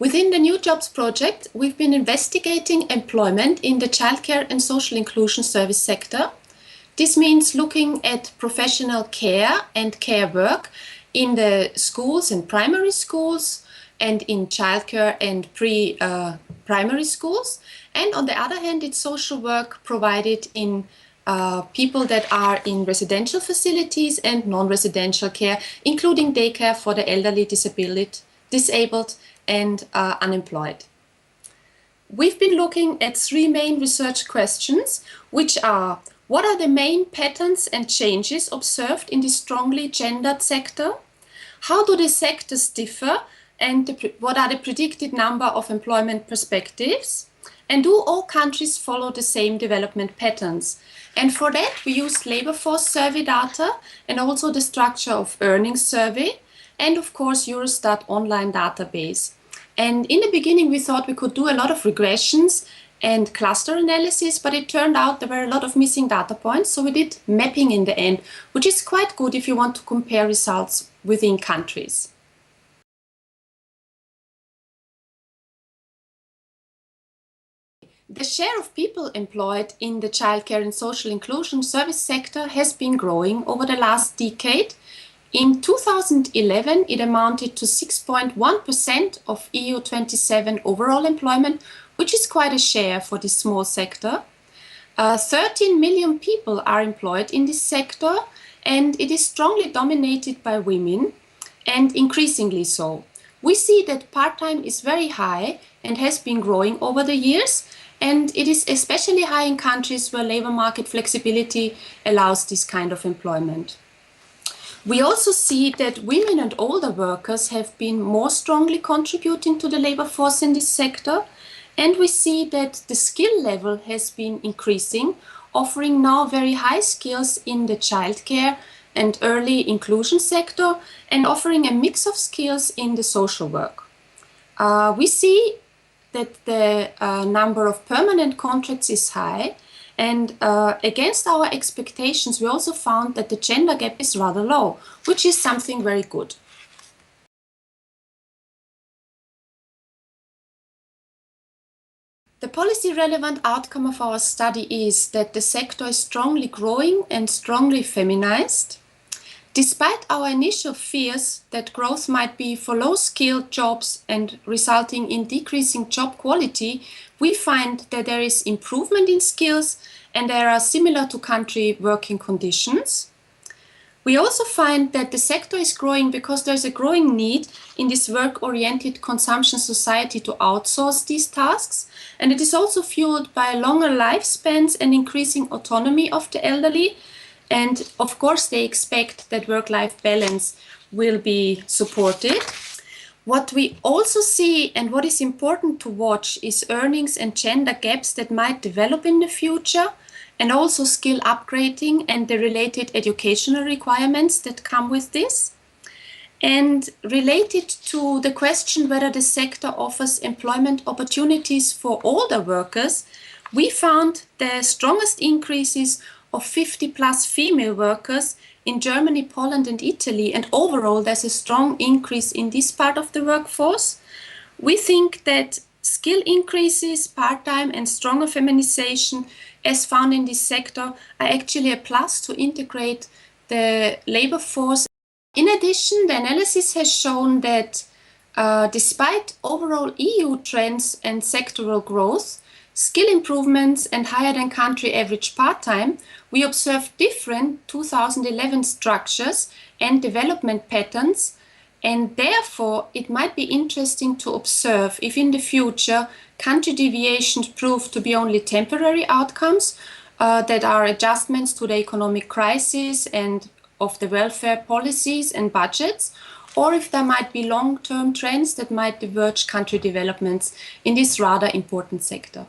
Within the New Jobs project, we've been investigating employment in the childcare and social inclusion service sector. This means looking at professional care and care work in the schools and primary schools and in childcare and pre-primary schools. And on the other hand, it's social work provided in people that are in residential facilities and non-residential care, including daycare for the elderly, disabled and unemployed. We've been looking at three main research questions, which are: what are the main patterns and changes observed in the strongly gendered sector? How do the sectors differ? And what are the predicted number of employment perspectives? And do all countries follow the same development patterns? And for that, we used labor force survey data and also the structure of earnings survey, and of course Eurostat online database. And in the beginning we thought we could do a lot of regressions and cluster analysis, but it turned out there were a lot of missing data points, so we did mapping in the end, which is quite good if you want to compare results within countries. The share of people employed in the childcare and social inclusion service sector has been growing over the last decade. In 2011, it amounted to 6.1% of EU 27 overall employment, which is quite a share for this small sector. 13 million people are employed in this sector, and it is strongly dominated by women, and increasingly so. We see that part-time is very high and has been growing over the years, and it is especially high in countries where labor market flexibility allows this kind of employment. We also see that women and older workers have been more strongly contributing to the labor force in this sector, and we see that the skill level has been increasing, offering now very high skills in the childcare and early inclusion sector, and offering a mix of skills in the social work. We see that the number of permanent contracts is high, and against our expectations, we also found that the gender gap is rather low, which is something very good. The policy-relevant outcome of our study is that the sector is strongly growing and strongly feminized. Despite our initial fears that growth might be for low-skilled jobs and resulting in decreasing job quality, we find that there is improvement in skills and there are similar to country working conditions. We also find that the sector is growing because there's a growing need in this work-oriented consumption society to outsource these tasks, and it is also fueled by longer lifespans and increasing autonomy of the elderly. And of course, they expect that work-life balance will be supported. What we also see and what is important to watch is earnings and gender gaps that might develop in the future, and also skill upgrading and the related educational requirements that come with this. And related to the question whether the sector offers employment opportunities for older workers, we found the strongest increases of 50+ female workers in Germany, Poland and Italy, and overall there's a strong increase in this part of the workforce. We think that skill increases, part-time and stronger feminization as found in this sector are actually a plus to integrate the labor force. In addition, the analysis has shown that despite overall EU trends and sectoral growth, skill improvements and higher than country average part-time, we observe different 2011 structures and development patterns, and therefore it might be interesting to observe if in the future country deviations prove to be only temporary outcomes that are adjustments to the economic crisis and of the welfare policies and budgets, or if there might be long-term trends that might diverge country developments in this rather important sector.